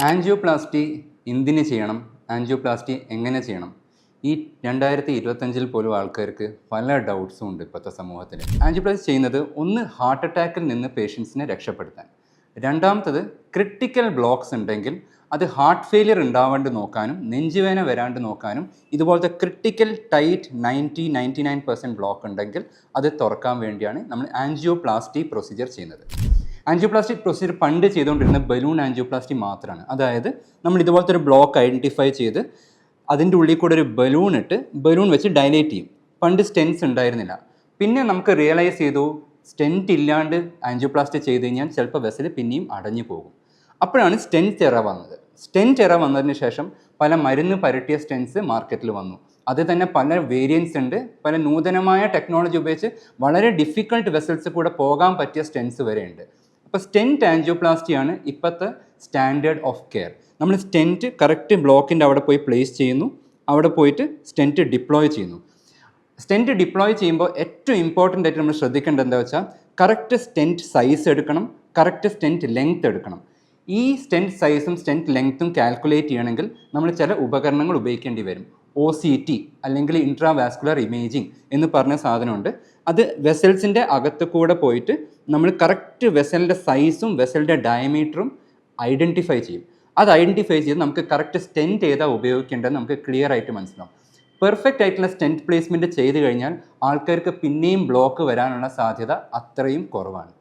Angioplasty എന്തിന് ചെയ്യണം, angioplasty എങ്ങനെ ചെയ്യണം? ഈ 2025 പോലും ആൾക്കാർക്ക് പല ഡൗട്ട്സും ഉണ്ട് ഇപ്പോഴത്തെ സമൂഹത്തിൽ. ആൻജിയോപ്ലാസ്റ്റി ചെയ്യുന്നത് ഒന്ന് ഹാർട്ട് അറ്റാക്കിൽ നിന്ന് പേഷ്യൻസിനെ രക്ഷപ്പെടുത്താൻ, രണ്ടാമത്തത് ക്രിട്ടിക്കൽ ബ്ലോക്ക്സ് ഉണ്ടെങ്കിൽ അത് ഹാർട്ട് ഫെയിലിയർ ഉണ്ടാവാണ്ട് നോക്കാനും നെഞ്ചുവേന വരാണ്ട് നോക്കാനും ഇതുപോലത്തെ ക്രിട്ടിക്കൽ ടൈറ്റ് 99% ബ്ലോക്ക് ഉണ്ടെങ്കിൽ അത് തുറക്കാൻ വേണ്ടിയാണ് നമ്മൾ ആൻജിയോപ്ലാസ്റ്റി പ്രൊസീജിയർ ചെയ്യുന്നത്. ആൻജിയോപ്ലാസ്റ്റി പ്രൊസീജിയർ പണ്ട് ചെയ്തുകൊണ്ടിരുന്ന ബലൂൺ ആൻജിയോപ്ലാസ്റ്റി മാത്രമാണ്. അതായത് നമ്മൾ ഇതുപോലത്തെ ഒരു ബ്ലോക്ക് ഐഡൻറ്റിഫൈ ചെയ്ത് അതിൻ്റെ ഉള്ളിൽ കൂടെ ഒരു ബലൂൺ ഇട്ട് ബലൂൺ വെച്ച് ഡയലേറ്റ് ചെയ്യും. പണ്ട് സ്റ്റെൻസ് ഉണ്ടായിരുന്നില്ല. പിന്നെ നമുക്ക് റിയലൈസ് ചെയ്തു സ്റ്റെൻറ്റ് ഇല്ലാണ്ട് ആൻജിയോപ്ലാസ്റ്റി ചെയ്ത് കഴിഞ്ഞാൽ ചിലപ്പോൾ വെസൽ പിന്നെയും അടഞ്ഞു പോകും. അപ്പോഴാണ് സ്റ്റെൻറ്റ് എറ വന്നത്. സ്റ്റെൻറ്റ് എറ വന്നതിന് ശേഷം പല മരുന്ന് പരട്ടിയ സ്റ്റെൻസ് മാർക്കറ്റിൽ വന്നു. അത് തന്നെ പല വേരിയൻസ് ഉണ്ട്. പല നൂതനമായ ടെക്നോളജി ഉപയോഗിച്ച് വളരെ ഡിഫിക്കൾട്ട് വെസൽസ് കൂടെ പോകാൻ പറ്റിയ സ്റ്റെൻസ് വരെ ഉണ്ട്. അപ്പോൾ സ്റ്റെൻറ്റ് ആൻജിയോപ്ലാസ്റ്റിയാണ് ഇപ്പോഴത്തെ സ്റ്റാൻഡേർഡ് ഓഫ് കെയർ. നമ്മൾ സ്റ്റെൻറ്റ് കറക്റ്റ് ബ്ലോക്കിൻ്റെ അവിടെ പോയി പ്ലേസ് ചെയ്യുന്നു, അവിടെ പോയിട്ട് സ്റ്റെൻറ്റ് ഡിപ്ലോയ് ചെയ്യുന്നു. സ്റ്റെൻറ്റ് ഡിപ്ലോയ് ചെയ്യുമ്പോൾ ഏറ്റവും ഇമ്പോർട്ടൻ്റ് ആയിട്ട് നമ്മൾ ശ്രദ്ധിക്കേണ്ടത് എന്താ വെച്ചാൽ കറക്റ്റ് സ്റ്റെൻറ്റ് സൈസ് എടുക്കണം, കറക്റ്റ് സ്റ്റെൻറ്റ് ലെങ്ത് എടുക്കണം. ഈ സ്റ്റെൻറ്റ് സൈസും സ്റ്റെൻറ്റ് ലെങ്ത്തും കാൽക്കുലേറ്റ് ചെയ്യണമെങ്കിൽ നമ്മൾ ചില ഉപകരണങ്ങൾ ഉപയോഗിക്കേണ്ടി വരും. OCT അല്ലെങ്കിൽ ഇൻട്രാവാസ്കുലർ ഇമേജിങ് എന്ന് പറഞ്ഞ സാധനമുണ്ട്. അത് വെസൽസിൻ്റെ അകത്ത് കൂടെ പോയിട്ട് നമ്മൾ കറക്റ്റ് വെസലിൻ്റെ സൈസും വെസലിൻ്റെ ഡയമീറ്ററും ഐഡൻറ്റിഫൈ ചെയ്യും. അത് ഐഡൻറ്റിഫൈ ചെയ്ത് നമുക്ക് കറക്റ്റ് സ്റ്റെൻറ്റ് ഏതാ ഉപയോഗിക്കേണ്ടത് നമുക്ക് ക്ലിയർ ആയിട്ട് മനസ്സിലാവും. പെർഫെക്റ്റ് ആയിട്ടുള്ള സ്റ്റെൻറ്റ് പ്ലേസ്മെൻറ്റ് ചെയ്ത് കഴിഞ്ഞാൽ ആൾക്കാർക്ക് പിന്നെയും ബ്ലോക്ക് വരാനുള്ള സാധ്യത അത്രയും കുറവാണ്.